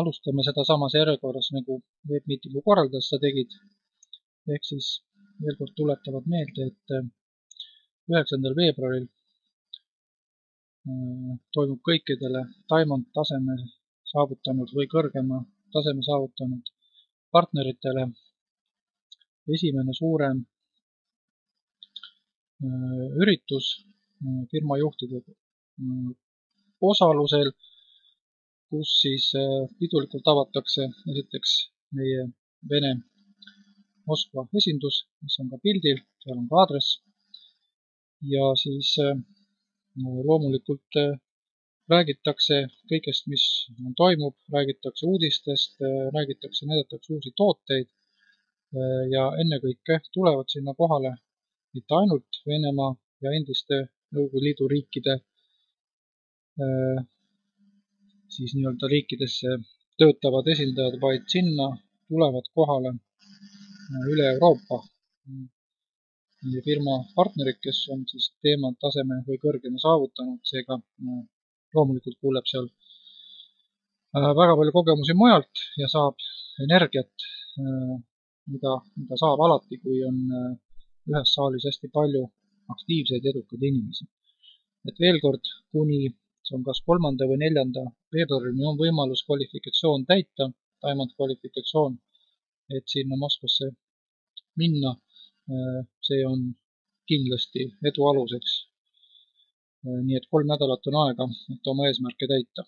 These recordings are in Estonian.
alustame seda samas järjekorras, nagu webmeetingu korraldajad seda tegid. Ehk siis veel kord tuletavad meelde, et 9. veebruaril toimub kõikidele Diamond taseme saavutanud või kõrgema taseme saavutanud partneritele esimene suurem üritus firma juhtide osalusel, kus siis pidulikult avatakse esiteks meie Vene Moskva esindus, mis on ka pildil, seal on ka aadress, ja siis loomulikult räägitakse kõigest, mis toimub, räägitakse uudistest, räägitakse, näidatakse uusi tooteid ja ennekõike tulevad sinna kohale mitte ainult Venemaa ja endiste Nõukogude Liidu riikide siis nii-öelda riikidesse töötavad esindajad, vaid sinna tulevad kohale üle Euroopa firma partnerid, kes on siis teema taseme või kõrgema saavutanud, seega loomulikult kuuleb seal väga palju kogemusi mujalt ja saab energiat, mida saab alati, kui on ühes saalis hästi palju aktiivseid edukaid inimesi. Et veel kord, kuni see on kas 3. või 4. veebruarini on võimalus kvalifikatsioon täita, Diamond kvalifikatsioon, et sinna Moskvasse minna, see on kindlasti edu aluseks. Nii et 3 nädalat on aega, et oma eesmärke täita.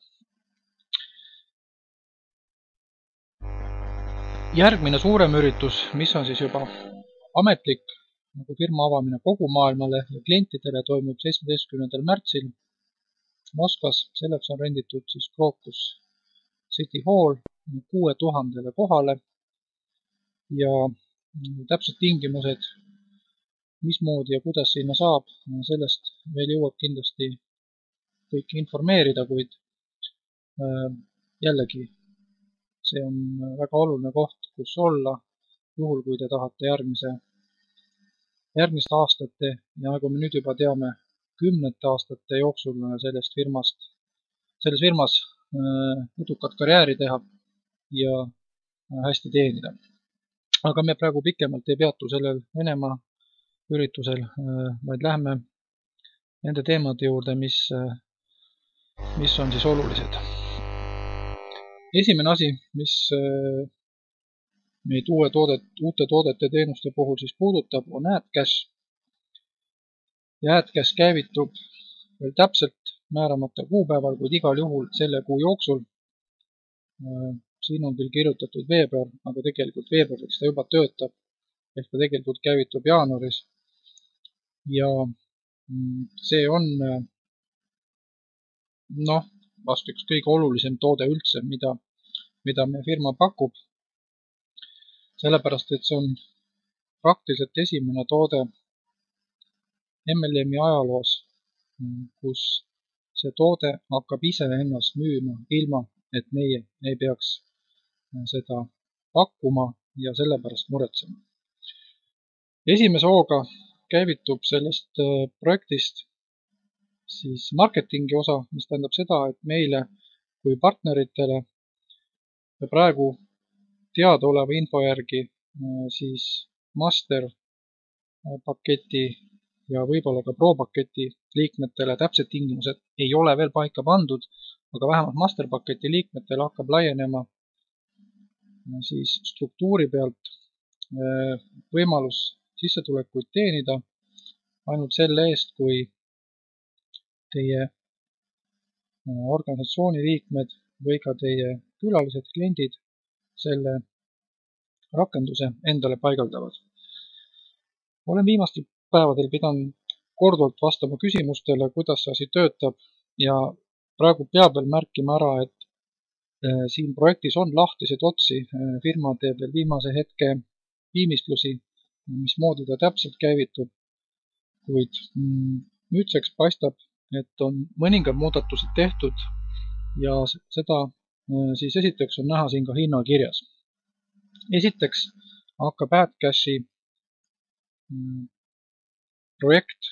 Järgmine suurem üritus, mis on siis juba ametlik, nagu firma avamine kogu maailmale ja klientidele, toimub 17. märtsil Moskvas. Selleks on renditud siis Crocus City Hall 6000 kohale ja täpsed tingimused, mismoodi ja kuidas sinna saab, sellest veel jõuab kindlasti kõiki informeerida, kuid jällegi see on väga oluline koht, kus olla, juhul kui te tahate järgmiste aastate ja nagu me nüüd juba teame, 10 aastate jooksul selles firmas edukat karjääri teha ja hästi teenida. Aga me praegu pikemalt ei peatu sellel Venemaa üritusel, vaid läheme nende teemade juurde, mis on siis olulised. Esimene asi, mis meid uute toodete ja teenuste puhul siis puudutab, on AdCash. Ja AdCash käivitub veel täpselt määramata kuupäeval, kuid igal juhul selle kuu jooksul. Siin on küll kirjutatud veebruar, aga tegelikult veebruariks ta juba töötab, ehk ta tegelikult käivitub jaanuaris. Ja see on vast üks kõige olulisem toode üldse, mida meie firma pakub. Sellepärast, et see on praktiliselt esimene toode MLM-i ajaloos, kus see toode hakkab ise ennast müüma, ilma et meie ei peaks seda pakkuma ja sellepärast muretsema. Esimese hooga käivitub sellest projektist siis marketingi osa, mis tähendab seda, et meile kui partneritele ja praegu teadaoleva info järgi siis master paketi ja võib-olla ka pro paketi liikmetele täpsed tingimused ei ole veel paika pandud, aga vähemalt master paketi liikmetele hakkab laienema siis struktuuri pealt võimalus sissetulekuid teenida ainult selle eest, kui teie organisatsiooni liikmed või ka teie külalised, kliendid selle rakenduse endale paigaldavad. Olen viimastel päevadel pidanud korduvalt vastama küsimustele, kuidas see asi töötab ja praegu peab veel märkima ära, et siin projektis on lahtiseid otsi, firma teeb veel viimase hetke viimistlusi, mismoodi ta täpselt käivitub, kuid nüüdseks paistab, et on mõningad muudatused tehtud ja seda siis esiteks on näha siin ka hinnakirjas. Esiteks hakkab AdCashi projekt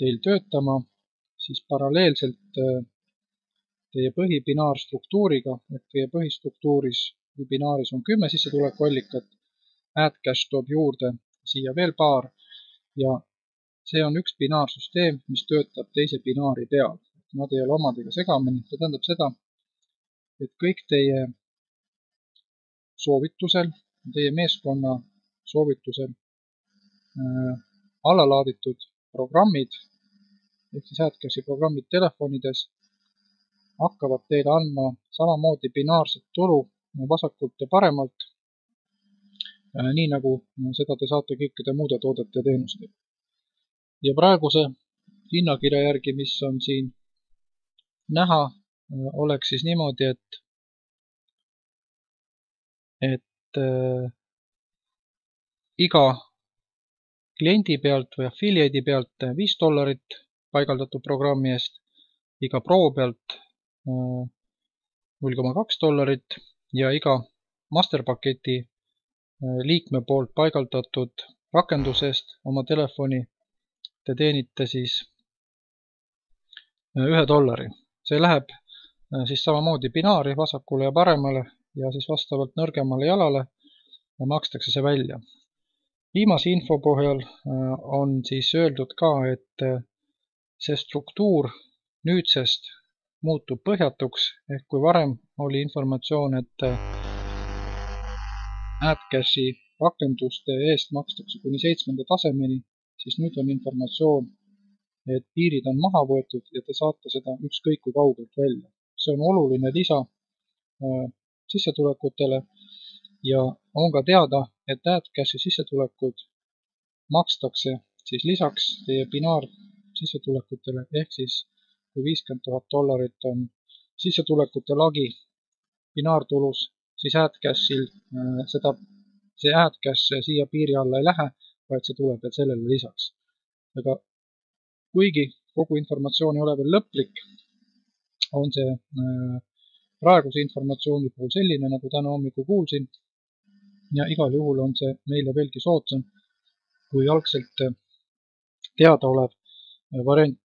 teil töötama siis paralleelselt teie põhibinaarstruktuuriga, et teie põhistruktuuris või binaaris on 10 sissetulekuallikat, AdCash toob juurde siia veel paar ja see on üks binaarsüsteem, mis töötab teise binaari peal. Nad ei ole omadega segamini. See tähendab seda, et kõik teie soovitusel, teie meeskonna soovitusel allalaaditud programmid, ehk siis AdCashi programmid telefonides, hakkavad teile andma samamoodi binaarset tulu vasakult ja paremalt, nii nagu seda te saate kõikide muude toodete ja teenustega. Ja praeguse hinnakirja järgi, mis on siin näha, oleks siis niimoodi, et iga kliendi pealt või affiliate'i pealt $5 paigaldatud programmi eest, iga pro pealt $0,2 ja iga masterpaketi liikme poolt paigaldatud rakendusest oma telefoni te teenite siis $1. See läheb siis samamoodi binaari vasakule ja paremale ja siis vastavalt nõrgemale jalale makstakse see välja. Viimase info põhjal on siis öeldud ka, et see struktuur nüüdsest muutub põhjatuks, ehk kui varem oli informatsioon, et AdCashi rakenduste eest makstakse kuni 7. tasemeni, siis nüüd on informatsioon, et piirid on maha võetud ja te saate seda ükskõik kui kaugelt välja. See on oluline lisa sissetulekutele ja on ka teada, et AdCashi sissetulekud makstakse siis lisaks teie binaarsissetulekutele, ehk siis kui $50,000 on sissetulekute lagi binaartulus, siis AdCashil see AdCash siia piiri alla ei lähe, vaid see tuleb veel sellele lisaks. Aga kuigi kogu informatsioon ei ole veel lõplik, on see praeguse informatsiooni puhul selline, nagu täna hommikul kuulsin, ja igal juhul on see meile veelgi soodsam kui algselt teadaolev variant.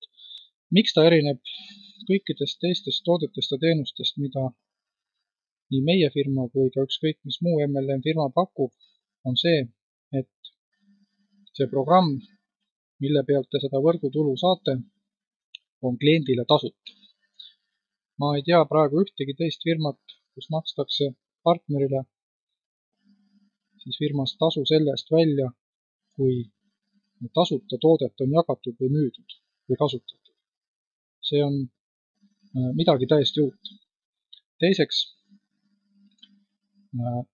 Miks ta erineb kõikidest teistest toodetest ja teenustest, mida nii meie firma kui ka ükskõik mis muu MLM firma pakub, on see, et see programm, mille pealt te seda võrgutulu saate, on kliendile tasuta. Ma ei tea praegu ühtegi teist firmat, kus makstakse partnerile siis firmast tasu selle eest välja, kui tasuta toodet on jagatud või müüdud või kasutatud. See on midagi täiesti uut. Teiseks,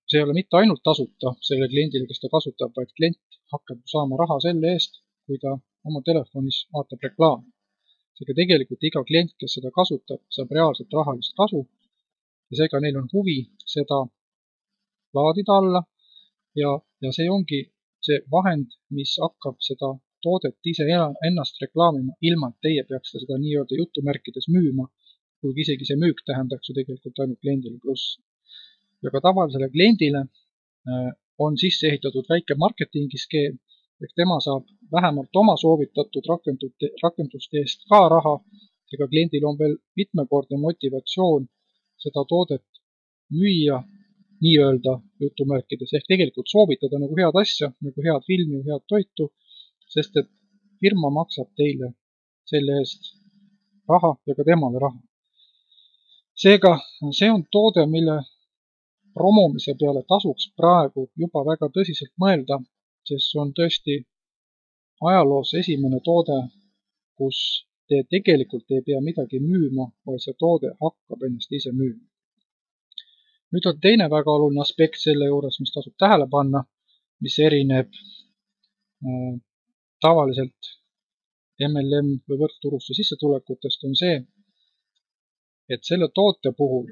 see ei ole mitte ainult tasuta selle kliendile, kes ta kasutab, vaid klient hakkab saama raha selle eest, kui ta oma telefonis vaatab reklaami. Seega tegelikult iga klient, kes seda kasutab, saab reaalselt rahalist kasu ja seega neil on huvi seda laadida alla ja see ongi see vahend, mis hakkab seda toodet ise ennast reklaamima, ilma et teie peaks seda nii-öelda jutumärkides müüma, kuigi isegi see müük tähendaks ju tegelikult ainult kliendile pluss. Ja ka tavalisele kliendile on sisse ehitatud väike marketingiskeem, ehk tema saab vähemalt oma soovitatud rakenduste eest ka raha, ega kliendil on veel mitmekordne motivatsioon seda toodet müüa nii-öelda jutumärkides, ehk tegelikult soovitada nagu head asja, nagu head filmi, head toitu, sest et firma maksab teile selle eest raha ja ka temale raha. Seega see on toode, mille promomise peale tasuks praegu juba väga tõsiselt mõelda, sest see on tõesti ajaloos esimene toode, kus te tegelikult ei pea midagi müüma, vaid see toode hakkab ennast ise müüma. Nüüd on teine väga oluline aspekt selle juures, mis tasub tähele panna, mis erineb tavaliselt MLM või võrkturustuse sissetulekutest, on see, et selle toote puhul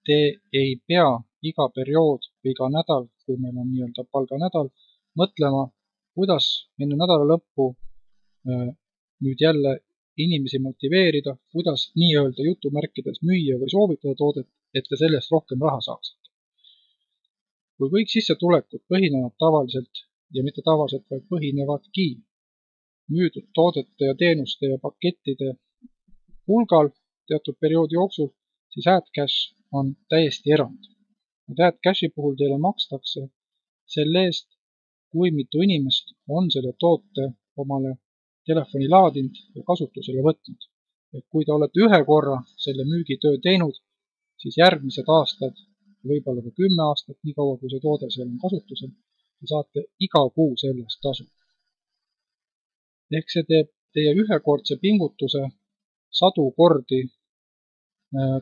te ei pea iga periood või iga nädal, kui meil on nii-öelda palganädal, mõtlema, kuidas enne nädala lõppu nüüd jälle inimesi motiveerida, kuidas nii-öelda jutumärkides müüa või soovitada toodet, et te sellest rohkem raha saaksite. Kui kõik sissetulekud põhinevad tavaliselt, ja mitte tavaliselt, vaid põhinevadki müüdud toodete ja teenuste ja pakettide hulgal, teatud perioodi jooksul, siis AdCash on täiesti erand. AdCashi puhul teile makstakse selle eest, kui mitu inimest on selle toote omale telefoni laadinud ja kasutusele võtnud. Et kui te olete ühe korra selle müügitöö teinud, siis järgmised aastad, võib-olla ka 10 aastat, nii kaua kui see toode seal on kasutusel, te saate iga kuu sellest tasu. Ehk see teeb teie ühekordse pingutuse sadu kordi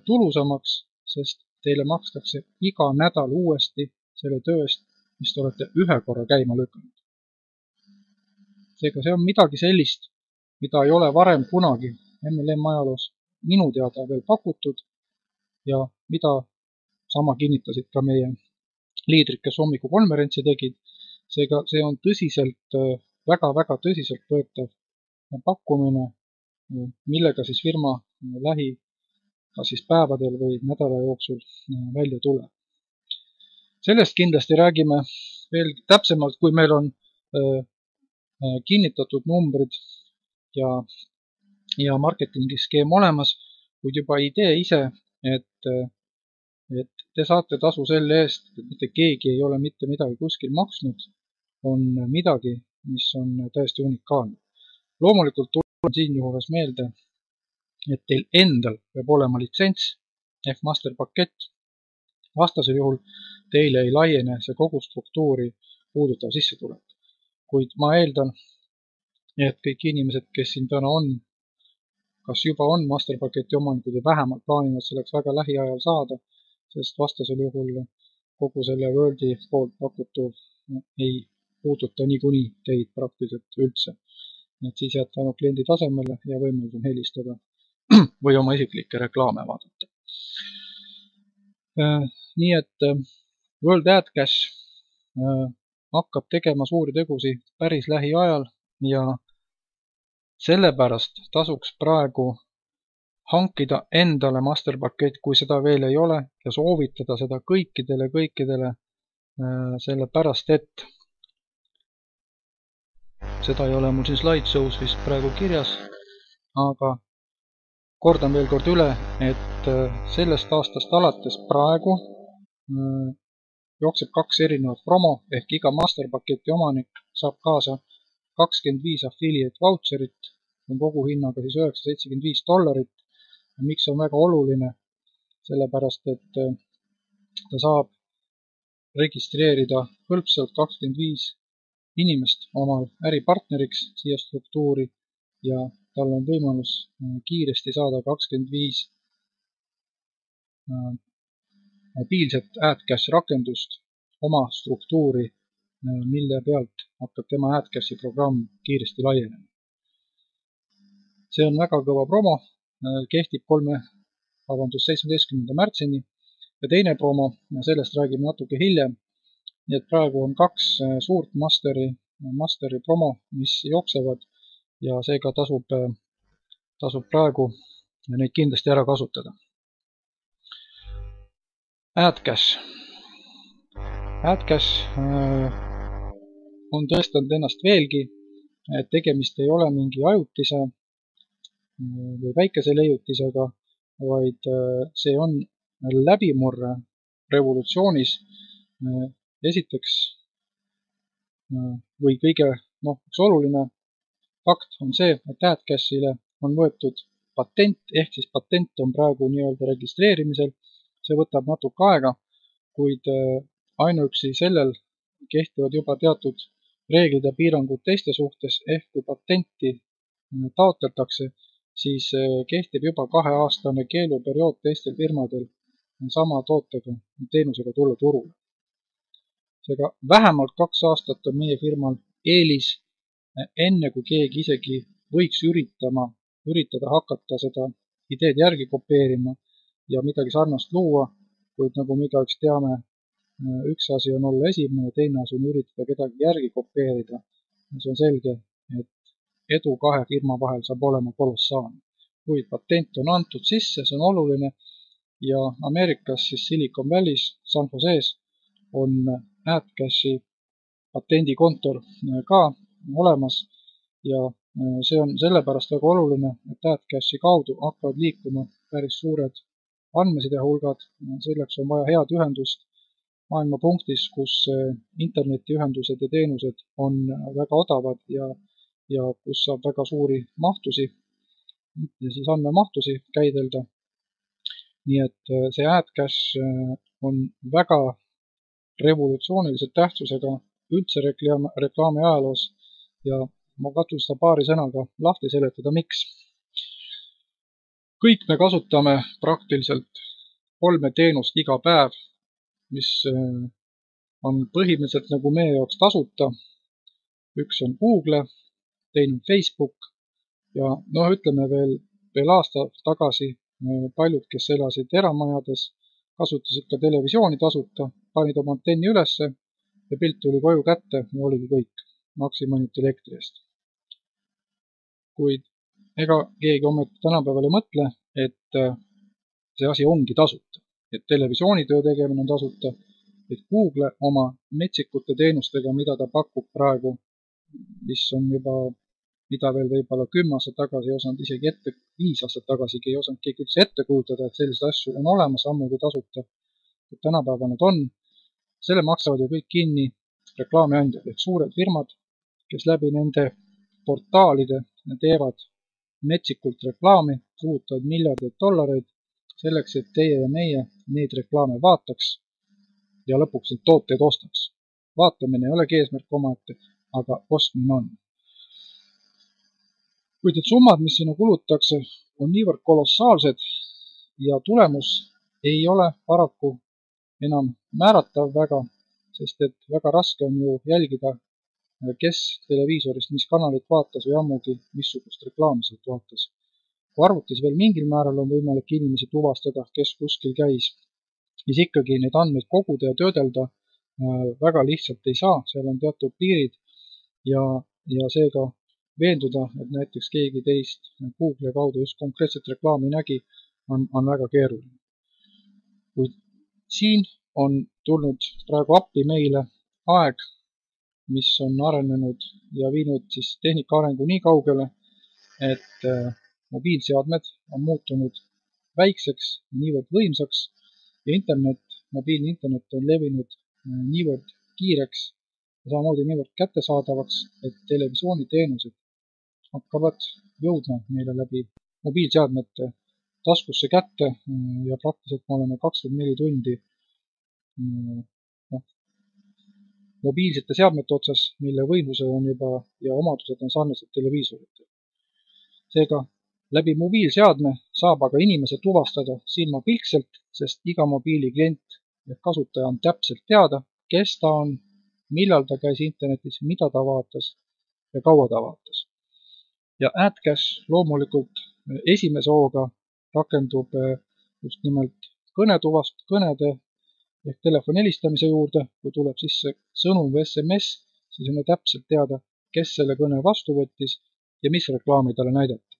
tulusamaks, sest teile makstakse iga nädal uuesti selle töö eest, mis te olete ühe korra käima lükanud. Seega see on midagi sellist, mida ei ole varem kunagi MLM ajaloos minu teada veel pakutud ja mida sama kinnitasid ka meie liidrid, kes hommikukonverentsi tegid. Seega see on tõsiselt, väga tõsiselt võetav pakkumine, millega siis firma kas siis päevadel või nädala jooksul välja tuleb. Sellest kindlasti räägime veel täpsemalt, kui meil on kinnitatud numbrid ja marketingi skeem olemas, kuid juba idee ise, et te saate tasu selle eest, et mitte keegi ei ole mitte midagi kuskil maksnud, on midagi, mis on täiesti unikaalne. Loomulikult tulen siinjuures meelde, et teil endal peab olema litsents ehk masterpakett. Vastasel juhul teile ei laiene see kogu struktuuri puudutav sissetulek. Kuid ma eeldan, et kõik inimesed, kes siin täna on, kas juba on masterpaketi omanikud ja vähemalt plaanivad selleks väga lähiajal saada, sest vastasel juhul kogu selle Worldi poolt pakutu ei puuduta niikuinii teid praktiliselt üldse. Et siis jääte ainult kliendi tasemele ja võimalus on helistada või oma isiklikke reklaame vaadata. Nii et World AdCash hakkab tegema suuri tegusid päris lähiajal ja sellepärast tasuks praegu hankida endale masterpakett, kui seda veel ei ole, ja soovitada seda kõikidele, sellepärast et seda ei ole mul siin slideshow's vist praegu kirjas, aga kordan veel kord üle, et sellest aastast alates praegu jookseb 2 erinevat promo, ehk iga masterpaketi omanik saab kaasa 25 affiliate voucherit, on kogu hinnaga siis $975. Miks on väga oluline? Sellepärast, et ta saab registreerida hõlpsalt 25 inimest omal äripartneriks siia struktuuri ja tal on võimalus kiiresti saada 25 mobiilset AdCash rakendust oma struktuuri, mille pealt hakkab tema AdCashi programm kiiresti laienema. See on väga kõva promo, kehtib 17. märtsini ja teine promo, sellest räägime natuke hiljem. Nii et praegu on 2 suurt masteri promo, mis jooksevad ja seega tasub praegu neid kindlasti ära kasutada. AdCash on tõestanud ennast veelgi, et tegemist ei ole mingi ajutise või väikese leiutisega, vaid see on läbimurre revolutsioonis. Esiteks või kõige üks oluline fakt on see, et AdCashile on võetud patent, ehk siis patent on praegu nii-öelda registreerimisel. See võtab natuke aega, kuid ainuüksi sellel kehtivad juba teatud reeglid ja piirangud teiste suhtes, ehk kui patenti taotletakse, siis kehtib juba 2-aastane keeluperiood teistel firmadel sama tootega, teenusega tulla turule. Seega vähemalt 2 aastat on meie firmal eelis, enne kui keegi isegi võiks üritada hakata seda ideed järgi kopeerima ja midagi sarnast luua, kuid nagu me igaüks teame, üks asi on olla esimene, teine asi on üritada kedagi järgi kopeerida. See on selge, et edu 2 firma vahel saab olema kolossaalne. Kuid patent on antud sisse, see on oluline ja Ameerikas siis Silicon Valley's, San Jose's on AdCashi patendikontor ka olemas ja see on sellepärast väga oluline, et AdCashi kaudu hakkavad liikuma päris suured andmesidehulgad, selleks on vaja head ühendust maailmapunktis, kus internetiühendused ja teenused on väga odavad ja kus saab väga suuri mahtusi ja siis andmemahtusi käidelda. Nii et see AdCache on väga revolutsioonilise tähtsusega üldse reklaami ajaloos ja ma katsun seda paari sõnaga lahti seletada, miks. Kõik me kasutame praktiliselt 3 teenust iga päev, mis on põhimõtteliselt nagu meie jaoks tasuta. Üks on Google, teine on Facebook ja ütleme veel aasta tagasi paljud, kes elasid eramajades, kasutasid ka televisiooni tasuta, panid oma antenni ülesse ja pilt tuli koju kätte ja oligi kõik, maksime ainult elektri eest. Kuid ega keegi ometi tänapäeval ei mõtle, et see asi ongi tasuta, et televisioonitöö tegemine on tasuta, et Google oma metsikute teenustega, mida ta pakub praegu, mis on juba, mida veel võib-olla 10 aastat tagasi ei osanud isegi 5 aastat tagasigi ei osanud keegi üldse ette kujutada, et sellised asju on olemas, ammugi tasuta, et tänapäeval nad on. Selle maksavad ju kõik kinni reklaamiandjad, ehk suured firmad, kes läbi nende portaalide teevad metsikult reklaami, kulutavad miljardeid dollareid selleks, et teie ja meie neid reklaame vaataks ja lõpuks neid tooteid ostaks. Vaatamine ei olegi eesmärk omaette, aga ostmine on. Kuid et summad, mis sinna kulutakse, on niivõrd kolossaalsed ja tulemus ei ole paraku enam määratav väga, sest et väga raske on ju jälgida, kes televiisorist mis kanalit vaatas või ammugi missugust reklaami sealt vaatas. Kui arvutis veel mingil määral on võimalik inimesi tuvastada, kes kuskil käis, siis ikkagi neid andmeid koguda ja töödelda väga lihtsalt ei saa, seal on teatud piirid ja seega veenduda, et näiteks keegi teist Google kaudu just konkreetset reklaami nägi, on väga keeruline. Kuid siin on tulnud praegu appi meile aeg, mis on arenenud ja viinud siis tehnika arengu nii kaugele, et mobiilseadmed on muutunud väikseks, niivõrd võimsaks ja mobiilne internet on levinud niivõrd kiireks ja samamoodi niivõrd kättesaadavaks, et televisiooniteenused hakkavad jõudma meile läbi mobiilseadmete taskusse kätte ja praktiliselt me oleme 24 tundi mobiilsete seadmete otsas, mille võimsused on juba ja omadused on sarnased televiisoritel. Seega läbi mobiilseadme saab aga inimese tuvastada silmapilkselt, sest iga mobiiliklient ja kasutaja on täpselt teada, kes ta on, millal ta käis internetis, mida ta vaatas ja kaua ta vaatas. Ja AdCache loomulikult esimese hooga rakendub just nimelt kõnede ehk telefoni helistamise juurde, kui tuleb sisse sõnum või SMS, siis on täpselt teada, kes selle kõne vastu võttis ja mis reklaami talle näidati.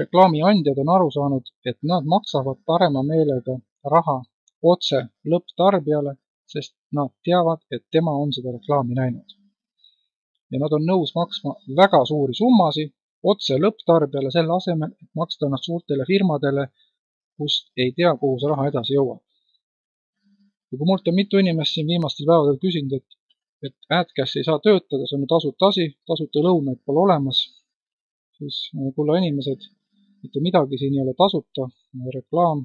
Reklaamiandjad on aru saanud, et nad maksavad parema meelega raha otse lõpptarbijale, sest nad teavad, et tema on seda reklaami näinud. Ja nad on nõus maksma väga suuri summasid otse lõpptarbijale selle asemel, et maksta nad suurtele firmadele, kust ei tea, kuhu see raha edasi jõuab. Ja kui mult on mitu inimest siin viimastel päevadel küsinud, et AdCache ei saa töötada, see on tasuta asi, tasuta lõunaid pole olemas, siis kulla inimesed, mitte midagi siin ei ole tasuta, reklaam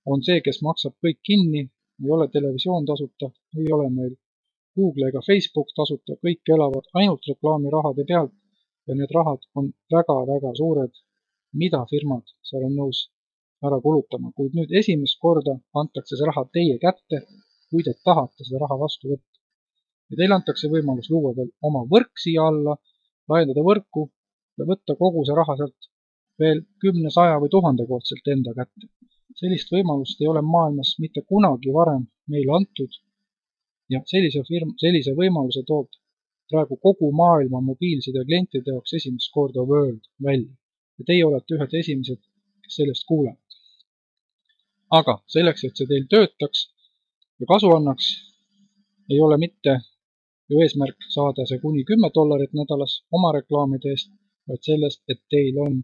on see, kes maksab kõik kinni, ei ole televisioon tasuta, ei ole meil Google ega Facebook tasuta, kõik elavad ainult reklaamirahade pealt ja need rahad on väga-väga suured, mida firmad seal on nõus ära kulutama. Kuid nüüd esimest korda antakse see raha teie kätte, kui te tahate seda raha vastu võtta. Ja teile antakse võimalus luua veel oma võrk siia alla, laiendada võrku ja võtta kogu see raha sealt veel 10, 100 või 1000 kordselt enda kätte. Sellist võimalust ei ole maailmas mitte kunagi varem meile antud ja sellise võimaluse toob praegu kogu maailma mobiilside klientide jaoks esimest korda World välja. Ja teie olete ühed esimesed, kes sellest kuulevad. Aga selleks, et see teil töötaks ja kasu annaks, ei ole mitte ju eesmärk saada see kuni $10 nädalas oma reklaamide eest, vaid sellest, et teil on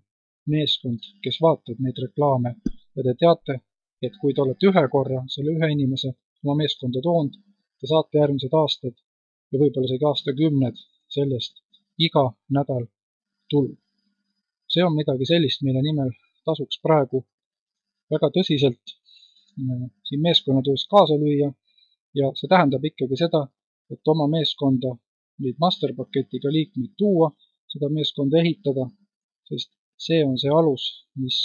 meeskond, kes vaatab neid reklaame ja te teate, et kui te olete ühe korra selle ühe inimese oma meeskonda toonud, te saate järgmised aastad ja võib-olla isegi aastakümned sellest iga nädal tulu. See on midagi sellist, mille nimel tasuks praegu väga tõsiselt siin meeskonnatöös kaasa lüüa ja see tähendab ikkagi seda, et oma meeskonda neid masterpaketiga liikmeid tuua, seda meeskonda ehitada, sest see on see alus, mis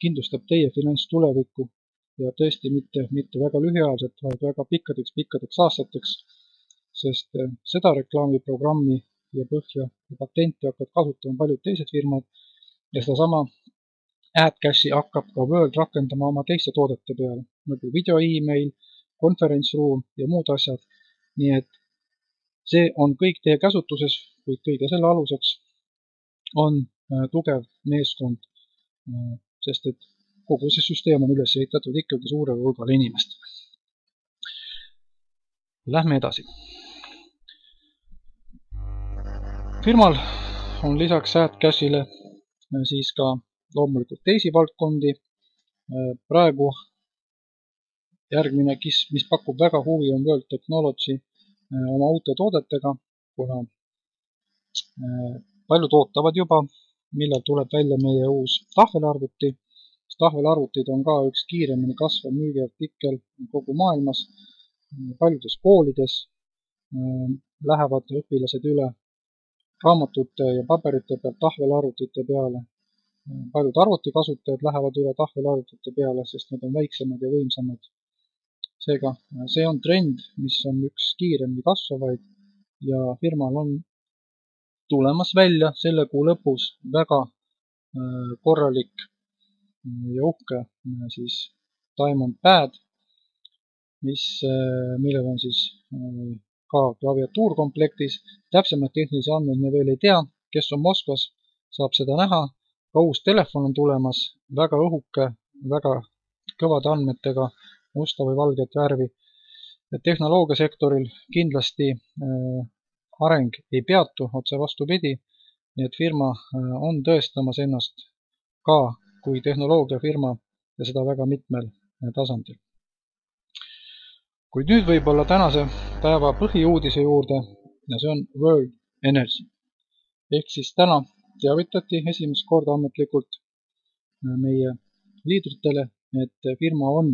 kindlustab teie finantstulevikku ja tõesti mitte väga lühiajaliselt, vaid väga pikkadeks aastateks, sest seda reklaamiprogrammi ja põhja ja patenti hakkavad kasutama paljud teised firmad ja sedasama AdCashi hakkab ka World rakendama oma teiste toodete peale, nagu video email, konverentsruum ja muud asjad. Nii et see on kõik teie käsutuses, kuid kõige selle aluseks on tugev meeskond, sest et kogu see süsteem on üles ehitatud ikkagi suurele hulgale inimestele. Lähme edasi. Firmal on lisaks AdCashile siis ka loomulikult teisi valdkondi. Praegu järgmine, mis pakub väga huvi, on World Technology oma uute toodetega, kuna paljud ootavad juba, millal tuleb välja meie uus tahvelarvuti. Tahvelarvutid on ka üks kiiremini kasvav müügiartikkel kogu maailmas. Paljudes koolides lähevad õpilased üle raamatute ja paberite pealt tahvelarvutite peale. Paljud arvutikasutajad lähevad üle tahvelarvutite peale, sest need on väiksemad ja võimsamad. Seega, see on trend, mis on üks kiiremini kasvavaid ja firmal on tulemas välja selle kuu lõpus väga korralik ja uhke siis Diamond Pad, millel on siis ka klaviatuurkomplektis. Täpsemad tehnilisi andmeid me veel ei tea, kes on Moskvas, saab seda näha. Ka uus telefon on tulemas, väga õhuke, väga kõvade andmetega, musta või valget värvi. Tehnoloogiasektoril kindlasti areng ei peatu, otse vastupidi, nii et firma on tõestamas ennast ka kui tehnoloogiafirma ja seda väga mitmel tasandil. Kuid nüüd võib-olla tänase päeva põhiuudise juurde ja see on World Energy. Ehk siis täna teavitati esimest korda ametlikult meie liidritele, et firma on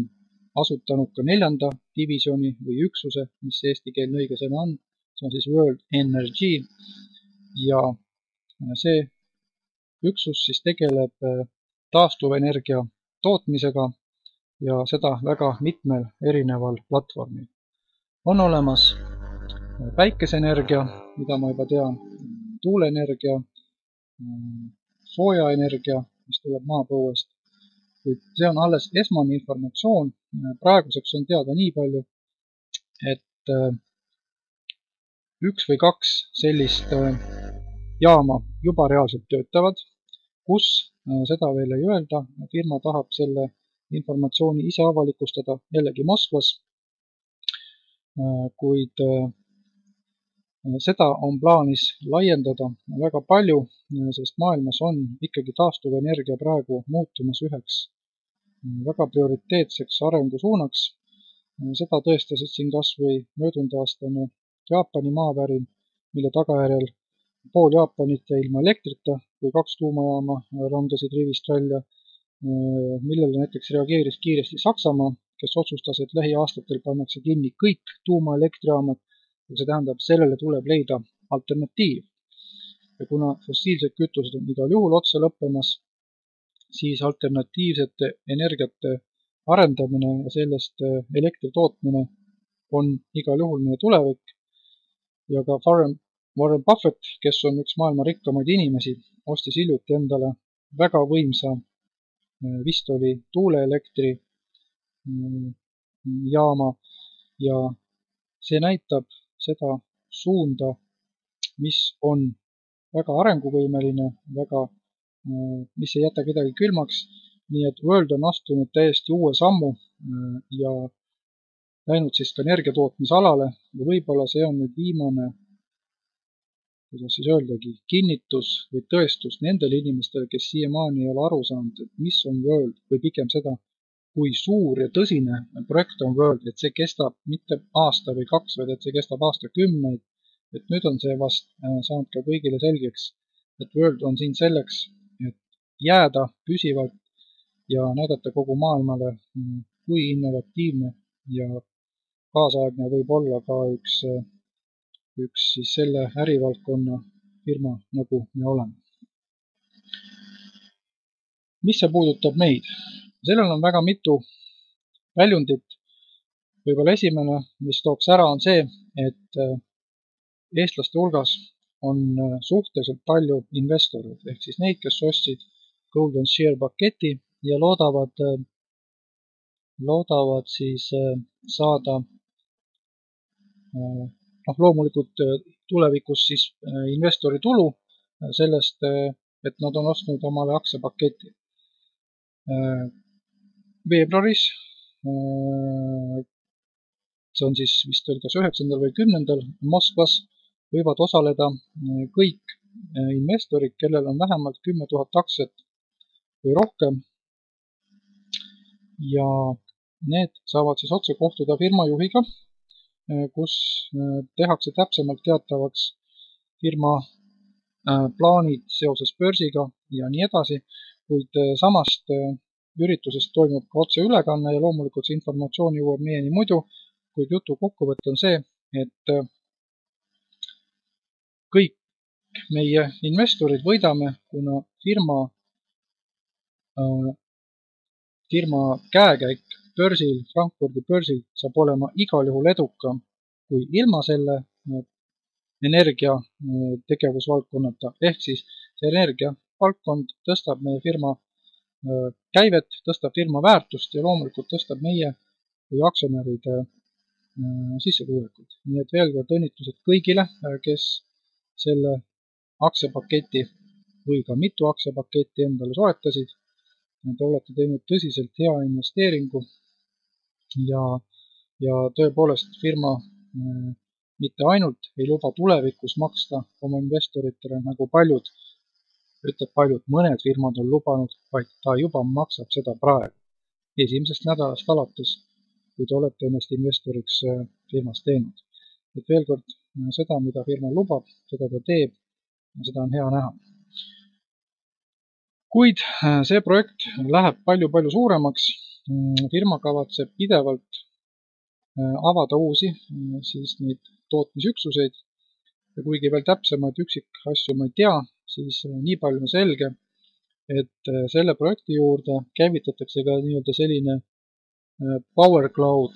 asutanud ka 4. divisjoni või üksuse, mis eestikeelne õige sõna on. See on siis World Energy ja see üksus siis tegeleb taastuvenergia tootmisega ja seda väga mitmel erineval platvormil. On olemas päikeseenergia, mida ma juba tean, tuuleenergia, soojaenergia, mis tuleb maapõuest. Kuid see on alles esmane informatsioon. Praeguseks on teada nii palju, et 1 või 2 sellist jaama juba reaalselt töötavad, kus seda veel ei öelda. Firma tahab selle informatsiooni ise avalikustada jällegi Moskvas, kuid seda on plaanis laiendada väga palju, sest maailmas on ikkagi taastuvenergia praegu muutumas üheks väga prioriteetseks arengusuunaks. Seda tõestasid siin kas või möödunud aastane Jaapani maavärin, mille tagajärjel pool Jaapanit jäi ilma elektrita, kui 2 tuumajaama langesid rivist välja, millele näiteks reageeris kiiresti Saksamaa, kes otsustas, et lähiaastatel pannakse kinni kõik tuumaelektrijaamad ja see tähendab, sellele tuleb leida alternatiiv. Ja kuna fossiilsed kütused on igal juhul otsa lõppemas, siis alternatiivsete energiate arendamine ja sellest elektri tootmine on igal juhul meie tulevik. Ja ka Warren Buffett, kes on üks maailma rikkamaid inimesi, ostis hiljuti endale väga võimsa, vist oli tuuleelektri jaama ja see näitab seda suunda, mis on väga arenguvõimeline, mis ei jäta kedagi külmaks, nii et World on astunud täiesti uue sammu ja läinud siis ka energiatootmisalale ja võib-olla see on nüüd viimane kuidas siis öeldagi, kinnitus või tõestus nendele inimestele, kes siiamaani ei ole aru saanud, et mis on World või pigem seda, kui suur ja tõsine projekt on World, et see kestab mitte aasta või 2, vaid et see kestab aastakümneid. Et nüüd on see vast saanud ka kõigile selgeks, et World on siin selleks, et jääda püsivalt ja näidata kogu maailmale, kui innovatiivne ja kaasaegne võib olla ka üks siis selle ärivaldkonna firma, nagu me oleme. Mis see puudutab meid? Sellel on väga mitu väljundit. Võib-olla esimene, mis tooks ära, on see, et eestlaste hulgas on suhteliselt palju investoreid, ehk siis neid, kes ostsid Golden Share paketi ja loodavad siis saada loomulikult tulevikus siis investori tulu sellest, et nad on ostnud omale aktsiapaketi. Veebruaris, see on siis vist veel kas 9. või 10. Moskvas, võivad osaleda kõik investorid, kellel on vähemalt 10 000 aktsiat või rohkem. Ja need saavad siis otse kohtuda firma juhiga, kus tehakse täpsemalt teatavaks firma plaanid seoses börsiga ja nii edasi, kuid samast üritusest toimub ka otseülekanne ja loomulikult see informatsioon jõuab meieni muidu, kuid jutu kokkuvõte on see, et kõik meie investorid võidame, kuna firma käekäik börsil, Frankfurdi börsil saab olema igal juhul edukam kui ilma selle energia tegevusvaldkonnata, ehk siis see energiavaldkond tõstab meie firma käivet, tõstab firma väärtust ja loomulikult tõstab meie või aktsionäride sissetulekut. Nii et veel kord õnnitlused kõigile, kes selle aktsiapaketi või ka mitu aktsiapaketti endale soetasid. Te olete teinud tõsiselt hea investeeringu ja tõepoolest firma mitte ainult ei luba tulevikus maksta oma investoritele, nagu mõned firmad on lubanud, vaid ta juba maksab seda praegu, esimesest nädalast alates, kui te olete ennast investoriks firmas teinud. Et veel kord, seda, mida firma lubab, seda ta teeb ja seda on hea näha. Kuid see projekt läheb palju suuremaks. Firma kavatseb pidevalt avada uusi siis neid tootmisüksuseid ja kuigi veel täpsemaid üksikasju ma ei tea, siis nii palju on selge, et selle projekti juurde käivitatakse ka nii-öelda selline power cloud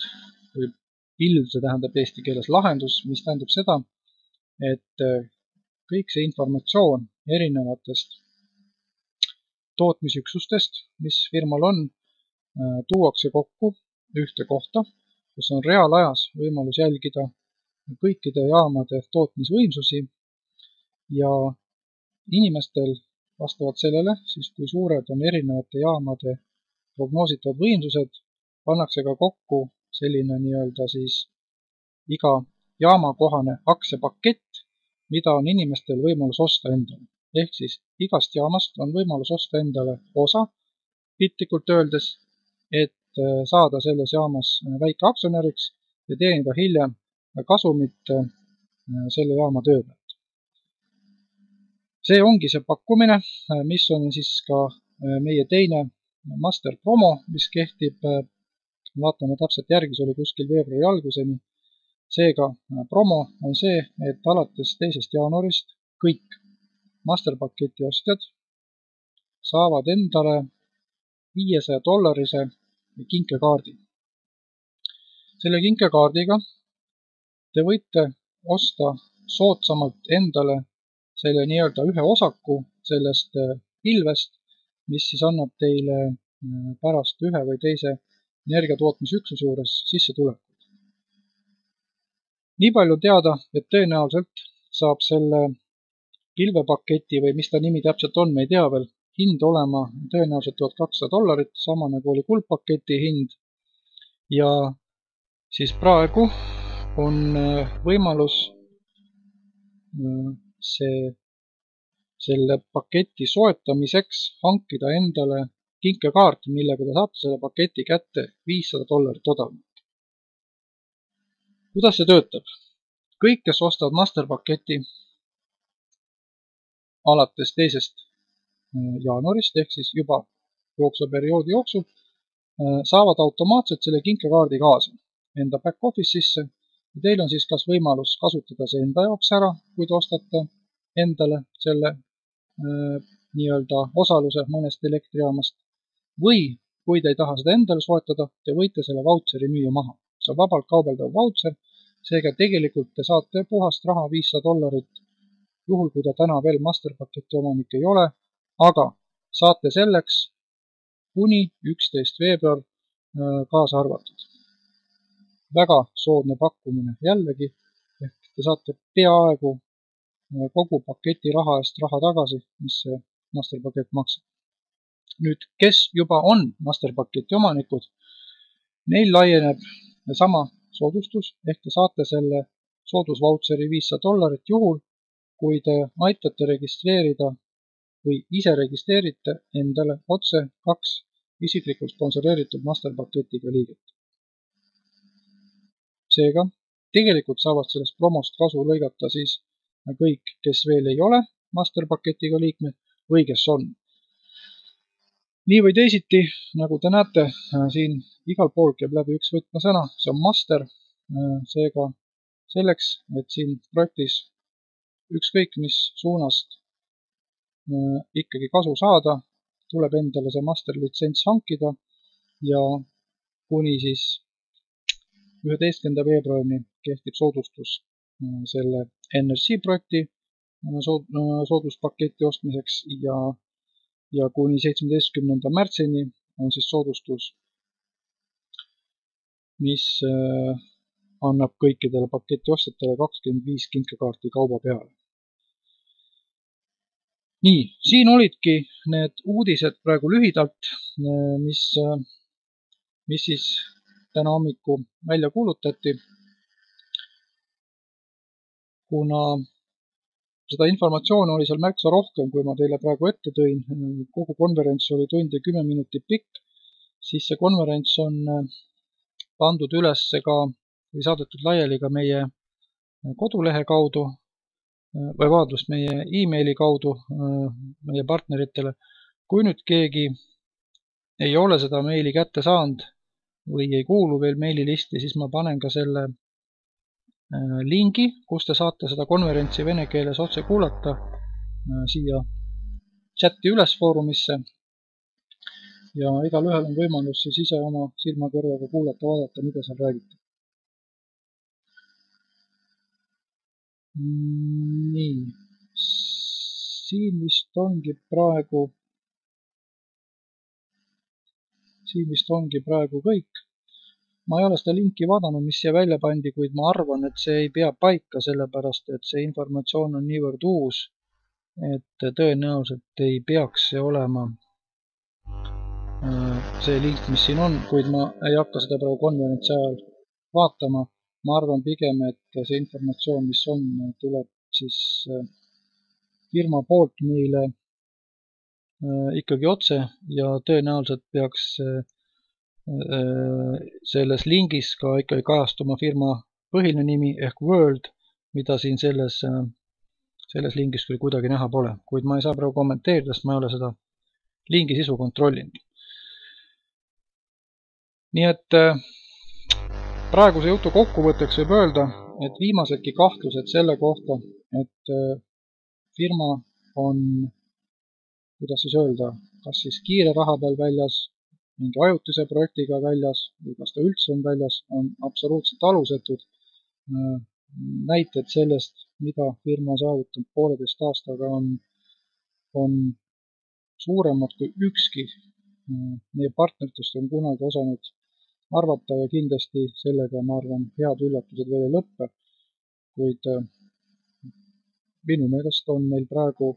või pilv, see tähendab eesti keeles lahendus, mis tähendab seda, et kõik see informatsioon erinevatest tootmisüksustest, mis firmal on, tuuakse kokku ühte kohta, kus on reaalajas võimalus jälgida kõikide jaamade tootmisvõimsusi ja inimestel vastavalt sellele, siis kui suured on erinevate jaamade prognoositavad võimsused, pannakse ka kokku selline nii-öelda siis iga jaamakohane aktsiapakett, mida on inimestel võimalus osta endale. Ehk siis igast jaamast on võimalus osta endale osa, piltlikult öeldes, et saada selles jaamas väikeaktsionäriks ja teenida hiljem kasumit selle jaama töö pealt. See ongi see pakkumine, mis on siis ka meie teine master promo, mis kehtib, vaatame täpselt järgi, see oli kuskil veebruari alguseni. Seega promo on see, et alates 2. jaanuarist kõik masterpaketi ostjad saavad endale $500 kinkekaardi. Selle kinkekaardiga te võite osta soodsamalt endale selle nii-öelda ühe osaku sellest pilvest, mis siis annab teile pärast ühe või teise energiatootmisüksuse juures sissetulekut. Nii palju teada, et tõenäoliselt saab selle pilvepaketi või mis ta nimi täpselt on, me ei tea veel, hind olema tõenäoliselt $1200, sama nagu oli kuldpaketi hind. Ja siis praegu on võimalus selle paketi soetamiseks hankida endale kinkekaart, millega te saate selle paketi kätte $500 odavamalt. Kuidas see töötab? Kõik, kes ostavad masterpaketi alates 2. jaanuarist ehk siis juba jooksva perioodi jooksul, saavad automaatselt selle kinkekaardi kaasa enda back office'isse ja teil on siis kas võimalus kasutada see enda jaoks ära, kui te ostate endale selle nii-öelda osaluse mõnest elektrijaamast, või kui te ei taha seda endale soetada, te võite selle vautšeri müüa maha. See on vabalt kaubeldav vautšer, seega tegelikult te saate puhast raha $500, juhul kui ta täna veel masterpaketi omanik ei ole, aga saate selleks kuni 11. veebruar kaasa arvatud. Väga soodne pakkumine jällegi, ehk te saate peaaegu kogu paketi raha eest raha tagasi, mis see masterpakett maksab. Nüüd, kes juba on masterpaketi omanikud, neil laieneb sama soodustus, ehk te saate selle soodusvautšeri $500 juhul, kui te aitate registreerida või ise registreerite endale otse 2 isiklikult sponsoreeritud masterpaketiga liiget. Seega, tegelikult saavad sellest promost kasu lõigata siis kõik, kes veel ei ole masterpaketiga liikmed või kes on. Nii või teisiti, nagu te näete, siin igal pool käib läbi üks võtmesõna, see on master, seega selleks, et siin projektis ükskõik mis suunast ikkagi kasu saada, tuleb endale see master litsents hankida ja kuni siis 11. veebruarini kehtib soodustus selle NRC projekti sooduspaketi ostmiseks ja kuni 17. märtsini on siis soodustus, mis annab kõikidele paketi ostjatele 25 kinkekaarti kauba peale. Nii, siin olidki need uudised praegu lühidalt, mis siis täna hommiku välja kuulutati. Kuna seda informatsiooni oli seal märksa rohkem, kui ma teile praegu ette tõin, kogu konverents oli 1 tund ja 10 minutit pikk, siis see konverents on pandud üles ka või saadetud laiali ka meie kodulehe kaudu või vabandust, meie e-maili kaudu meie partneritele. Kui nüüd keegi ei ole seda meili kätte saanud või ei kuulu veel meililisti, siis ma panen ka selle lingi, kus te saate seda konverentsi vene keeles otse kuulata siia chati üles foorumisse ja igalühel on võimalus siis ise oma silmakõrvaga kuulata, vaadata, mida seal räägite. Nii, siin vist ongi praegu kõik. Ma ei ole seda linki vaadanud, mis siia välja pandi, kuid ma arvan, et see ei pea paika, sellepärast et see informatsioon on niivõrd uus, et tõenäoliselt ei peaks see olema see link, mis siin on, kuid ma ei hakka seda praegu konverentsi ajal vaatama. Ma arvan pigem, et see informatsioon, mis on, tuleb siis firma poolt meile ikkagi otse ja tõenäoliselt peaks selles lingis ka ikkagi kajastuma firma põhiline nimi ehk World, mida siin selles lingis küll kuidagi näha pole, kuid ma ei saa praegu kommenteerida, sest ma ei ole seda lingi sisu kontrollinud. Nii et praeguse jutu kokkuvõtteks võib öelda, et viimasedki kahtlused selle kohta, et firma on, kuidas siis öelda, kas siis kiire raha peal väljas, mingi ajutise projektiga väljas või kas ta üldse on väljas, on absoluutselt alusetud. Näited sellest, mida firma saavutanud 1,5 aastaga on suuremad kui ükski meie partneritest on kunagi osanud arvata ja kindlasti sellega, ma arvan, head üllatused veel ei lõppe, kuid minu meelest on meil praegu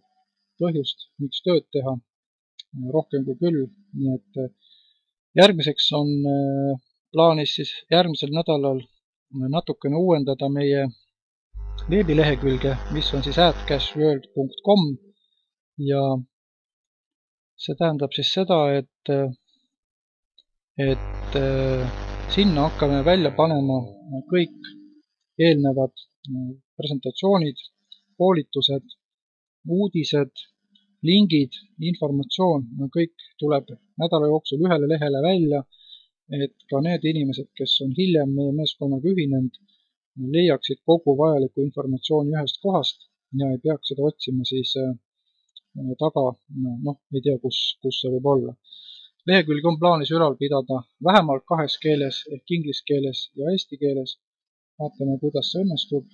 põhjust, miks tööd teha, rohkem kui küll, nii et järgmiseks on plaanis siis järgmisel nädalal natukene uuendada meie veebilehekülge, mis on siis adcashworld.com ja see tähendab siis seda, et sinna hakkame välja panema kõik eelnevad presentatsioonid, koolitused, uudised, lingid, informatsioon, kõik tuleb nädala jooksul ühele lehele välja, et ka need inimesed, kes on hiljem meie meeskonnaga ühinenud, leiaksid kogu vajaliku informatsiooni ühest kohast ja ei peaks seda otsima siis taga, ei tea, kus see võib olla. Lehekülg on plaanis ülal pidada vähemalt 2 keeles ehk inglise keeles ja eesti keeles. Vaatame, kuidas see õnnestub.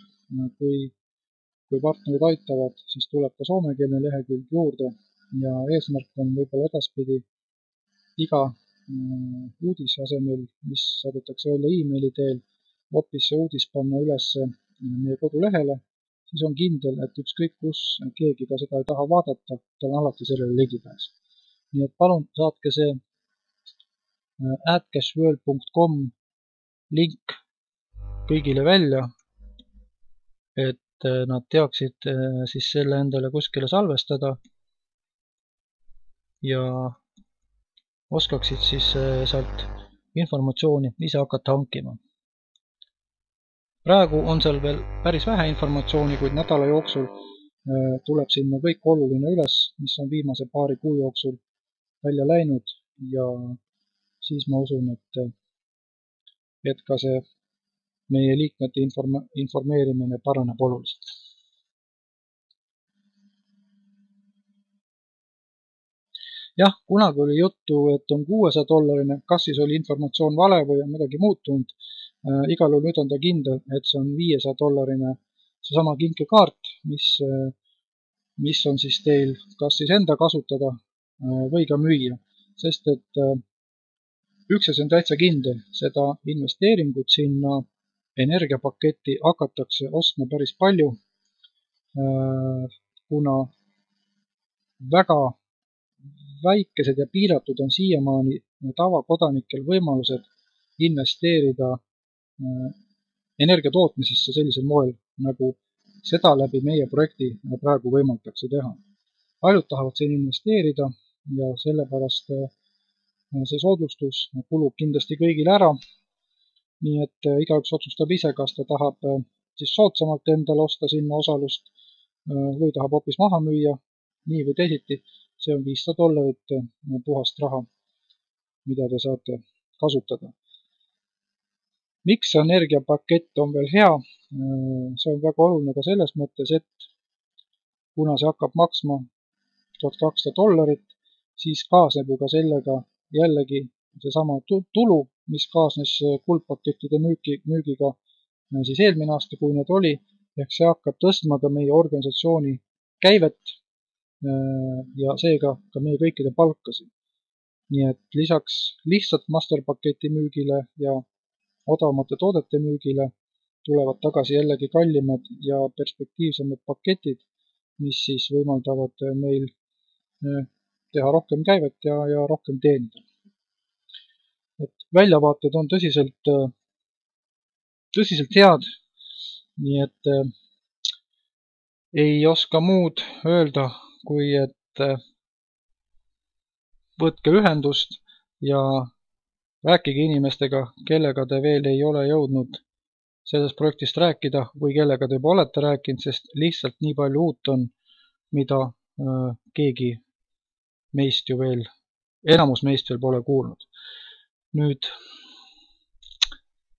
Kui partnerid aitavad, siis tuleb ka soomekeelne lehekülg juurde ja eesmärk on võib-olla edaspidi iga uudise asemel, mis saadetakse välja e-maili teel, hoopis see uudis panna üles meie kodulehele, siis on kindel, et ükskõik kus keegi ka seda ei taha vaadata, tal on alati sellele ligipääs. Nii et palun saatke see adcashworld.com link kõigile välja, et nad teaksid siis selle endale kuskile salvestada ja oskaksid siis sealt informatsiooni ise hakata hankima. Praegu on seal veel päris vähe informatsiooni, kuid nädala jooksul tuleb sinna kõik oluline üles, mis on viimase paari kuu jooksul välja läinud ja siis ma usun, et ka see meie liikmete informeerimine paraneb oluliselt. Jah, kunagi oli juttu, et on $600, kas siis oli informatsioon vale või on midagi muutunud. Igal juhul nüüd on ta kindel, et see on $500 seesama kinkekaart, mis on siis teil kas siis enda kasutada või ka müüa, sest et üks asi on täitsa kindel, seda investeeringut sinna energiapaketti hakatakse ostma päris palju, kuna väga väikesed ja piiratud on siiamaani tavakodanikel võimalused investeerida energiatootmisesse sellisel moel, nagu seda läbi meie projekti praegu võimaldatakse teha. Paljud tahavad siin investeerida ja sellepärast see soodustus kulub kindlasti kõigile ära. Nii et igaüks otsustab ise, kas ta tahab siis soodsamalt endale osta sinna osalust või tahab hoopis maha müüa, nii või teisiti. See on $500 puhast raha, mida te saate kasutada. Miks see energiapakett on veel hea? See on väga oluline ka selles mõttes, et kuna see hakkab maksma $1200, siis kaasneb ju ka sellega jällegi seesama tulu, mis kaasnes kuldpakettide müügiga siis eelmine aasta, kui need oli, ehk see hakkab tõstma ka meie organisatsiooni käivet ja seega ka meie kõikide palkasid. Nii et lisaks lihtsalt masterpaketi müügile ja odavamate toodete müügile tulevad tagasi jällegi kallimad ja perspektiivsemad paketid, mis siis võimaldavad meil teha rohkem käivet ja rohkem teenida. Et väljavaated on tõsiselt head, nii et ei oska muud öelda, kui et võtke ühendust ja rääkige inimestega, kellega te veel ei ole jõudnud sellest projektist rääkida või kellega te juba olete rääkinud, sest lihtsalt nii palju uut on, mida keegi meist ju veel, enamus meist veel pole kuulnud. Nüüd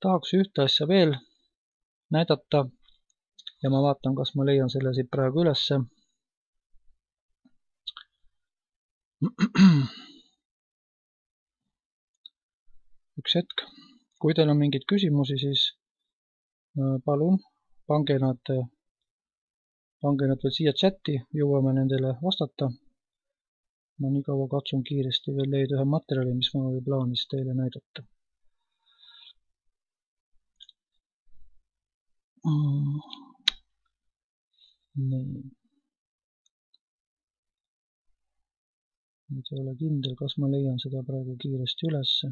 tahaks ühte asja veel näidata ja ma vaatan, kas ma leian selle siit praegu ülesse. Üks hetk. Kui teil on mingeid küsimusi, siis palun pange nad veel siia chati, jõuame nendele vastata. Ma nii kaua katsun kiiresti veel leida ühe materjali, mis mul oli plaanis teile näidata. Nii. Nüüd ei ole kindel, kas ma leian seda praegu kiiresti ülesse.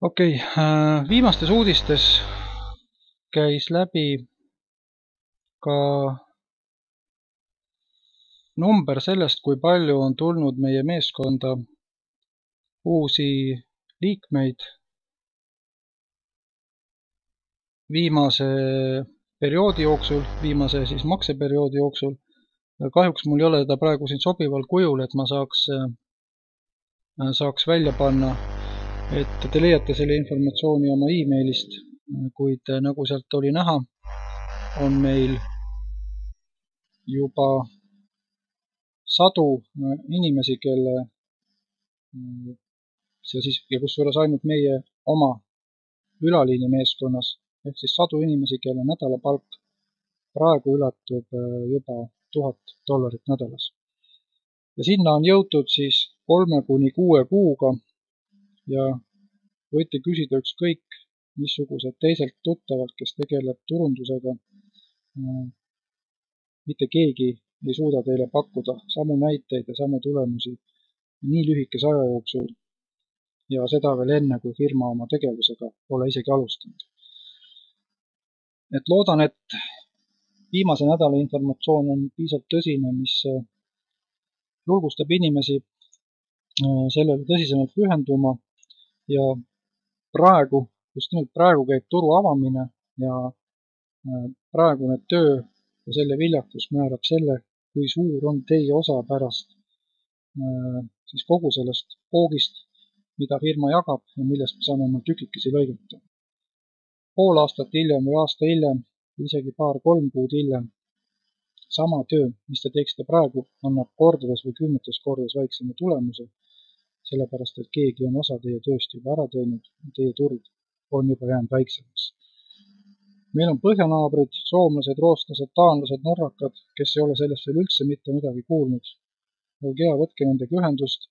Okei, viimastes uudistes käis läbi ka number sellest, kui palju on tulnud meie meeskonda uusi liikmeid viimase perioodi jooksul, viimase siis makseperioodi jooksul. Kahjuks mul ei ole teda praegu siin sobival kujul, et ma saaks välja panna, et te leiate selle informatsiooni oma e-mailist, kuid nagu sealt oli näha, on meil juba sadu inimesi, kelle ja kusjuures ainult meie oma ülaliini meeskonnas, ehk siis sadu inimesi, kelle nädalapalk praegu ületub juba $1000 nädalas. Ja sinna on jõutud siis 3–6 kuuga ja võite küsida ükskõik missugused teiselt tuttavalt, kes tegeleb turundusega. Mitte keegi ei suuda teile pakkuda samu näiteid ja samu tulemusi nii lühikese aja jooksul ja seda veel enne, kui firma oma tegevusega pole isegi alustanud. Et loodan, et viimase nädala informatsioon on piisavalt tõsine, mis julgustab inimesi sellele tõsisemalt pühenduma ja praegu, just nimelt praegu käib turu avamine ja praegune töö ja selle viljakus määrab selle, kui suur on teie osa pärast siis kogu sellest koogist, mida firma jagab ja millest me saame oma tükikesi lõigata. Pool aastat hiljem või aasta hiljem, isegi 2–3 kuud hiljem, sama töö, mis te teeksite praegu, annab kordades või 10 kordades väiksema tulemuse, sellepärast, et keegi on osa teie tööst juba ära teinud ja teie turg on juba jäänud väiksemaks. Meil on põhjanaabrid, soomlased, rootslased, taanlased, norrakad, kes ei ole sellest veel üldse mitte midagi kuulnud. Olge hea, võtke nendega ühendust.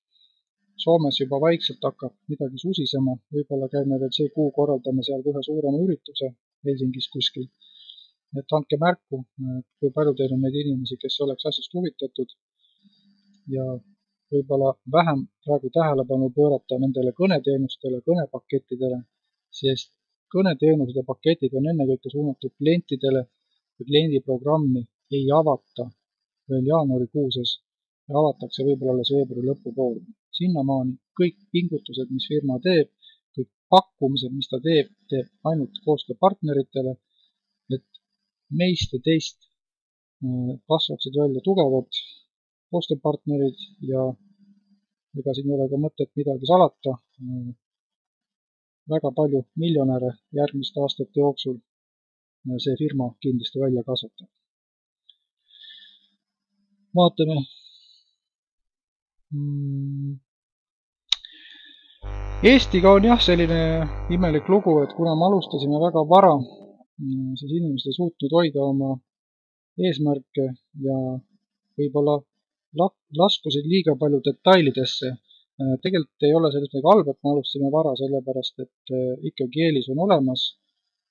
Soomes juba vaikselt hakkab midagi susisema, võib-olla käime veel see kuu, korraldame seal ühe suurema ürituse Helsingis kuskil. Et andke märku, kui palju teil on neid inimesi, kes oleks asjast huvitatud ja võib-olla vähem praegu tähelepanu pöörata nendele kõneteenustele, kõnepakettidele, sest kõneteenused ja paketid on ennekõike suunatud klientidele ja kliendiprogrammi ei avata veel jaanuarikuuses ja avatakse võib-olla alles veebruari lõpupoole. Sinnamaani kõik pingutused, mis firma teeb, kõik pakkumised, mis ta teeb ainult koostööpartneritele, et meist ja teist kasvaksid välja tugevad koostööpartnerid ja ega siin ei ole ka mõtet midagi salata. Väga palju miljonäre järgmiste aastate jooksul see firma kindlasti välja kasvatab. Vaatame. Eestiga on jah selline imelik lugu, et kuna me alustasime väga vara, siis inimesed ei suutnud hoida oma eesmärke ja võib-olla laskusid liiga palju detailidesse. Tegelikult ei ole sellest midagi halba, et me alustasime vara, sellepärast et ikkagi eelis on olemas.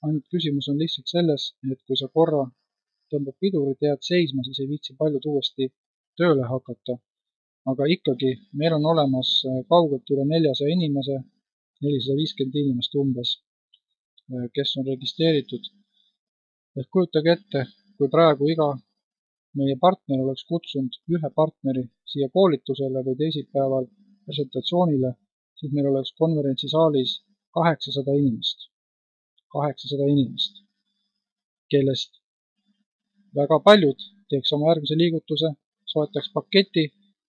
Ainult küsimus on lihtsalt selles, et kui sa korra tõmbad pidurit ja jääd seisma, siis ei viitsi paljud uuesti tööle hakata. Aga ikkagi meil on olemas kaugelt üle 400 inimese, 450 inimest umbes, kes on registreeritud. Ehk kujutage ette, kui praegu iga meie partner oleks kutsunud ühe partneri siia koolitusele või teisipäeval presentatsioonile, siis meil oleks konverentsisaalis 800 inimest. 800 inimest, kellest väga paljud teeks oma järgmise liigutuse, soetaks paketi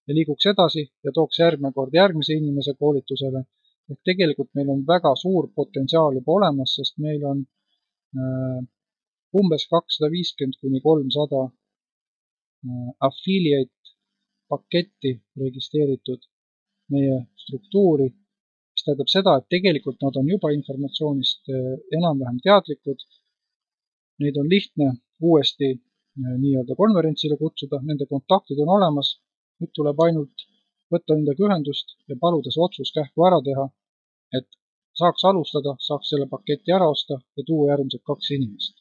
ja liiguks edasi ja tooks järgmine kord järgmise inimese koolitusele. Ehk tegelikult meil on väga suur potentsiaal juba olemas, sest meil on umbes 250–300 affiliate paketti registreeritud meie struktuuri, mis tähendab seda, et tegelikult nad on juba informatsioonist enam-vähem teadlikud. Neid on lihtne uuesti nii-öelda konverentsile kutsuda, nende kontaktid on olemas, nüüd tuleb ainult võtta nendega ühendust ja paluda see otsus kähku ära teha, et saaks alustada, saaks selle paketi ära osta ja tuua järgmised 2 inimest.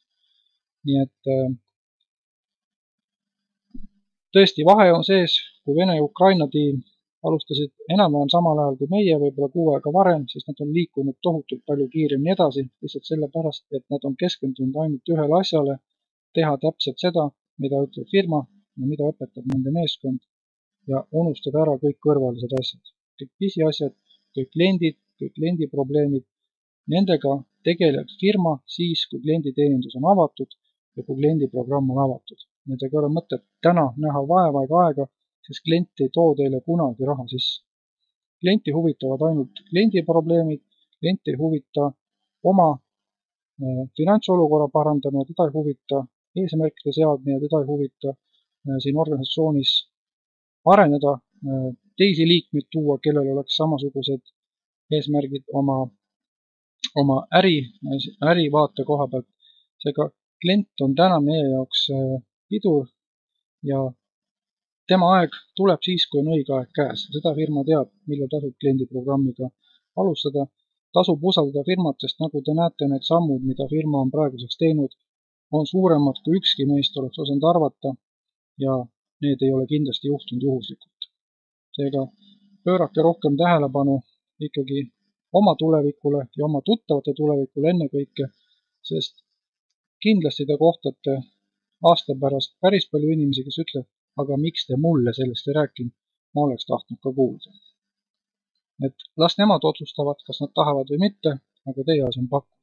Nii et tõesti vahe on sees, kui Vene ja Ukraina tiim alustasid enam-vähem samal ajal kui meie, võib-olla 6 aega varem, siis nad on liikunud tohutult palju kiiremini edasi, lihtsalt sellepärast, et nad on keskendunud ainult ühele asjale, teha täpselt seda, mida ütleb firma ja mida õpetab nende meeskond ja unustada ära kõik kõrvalised asjad. Kõik pisiasjad, kõik kliendiprobleemid, nendega tegeleb firma siis, kui klienditeenindus on avatud ja kui kliendiprogramm on avatud. Nendega ei ole mõtet täna näha vaeva ega aega, sest klient ei too teile kunagi raha sisse. Klienti huvitavad ainult kliendiprobleemid, klient ei huvita oma finantsolukorra parandamine, teda ei huvita eesmärkide seadmine, teda ei huvita siin organisatsioonis areneda, teisi liikmeid tuua, kellel oleks samasugused eesmärgid oma ärivaate koha pealt. Seega klient on täna meie jaoks pidur ja tema aeg tuleb siis, kui on õige aeg käes. Seda firma teab, millal tasub kliendiprogrammiga alustada. Tasub usaldada firmat, sest nagu te näete, need sammud, mida firma on praeguseks teinud, on suuremad, kui ükski meist oleks osanud arvata ja need ei ole kindlasti juhtunud juhuslikult. Seega pöörake rohkem tähelepanu ikkagi oma tulevikule ja oma tuttavate tulevikule ennekõike, sest kindlasti te kohtate aasta pärast päris palju inimesi, kes ütleb, aga miks te mulle sellest ei rääkinud, ma oleks tahtnud ka kuulda. Et las nemad otsustavad, kas nad tahavad või mitte, aga teie asi on pakkuda.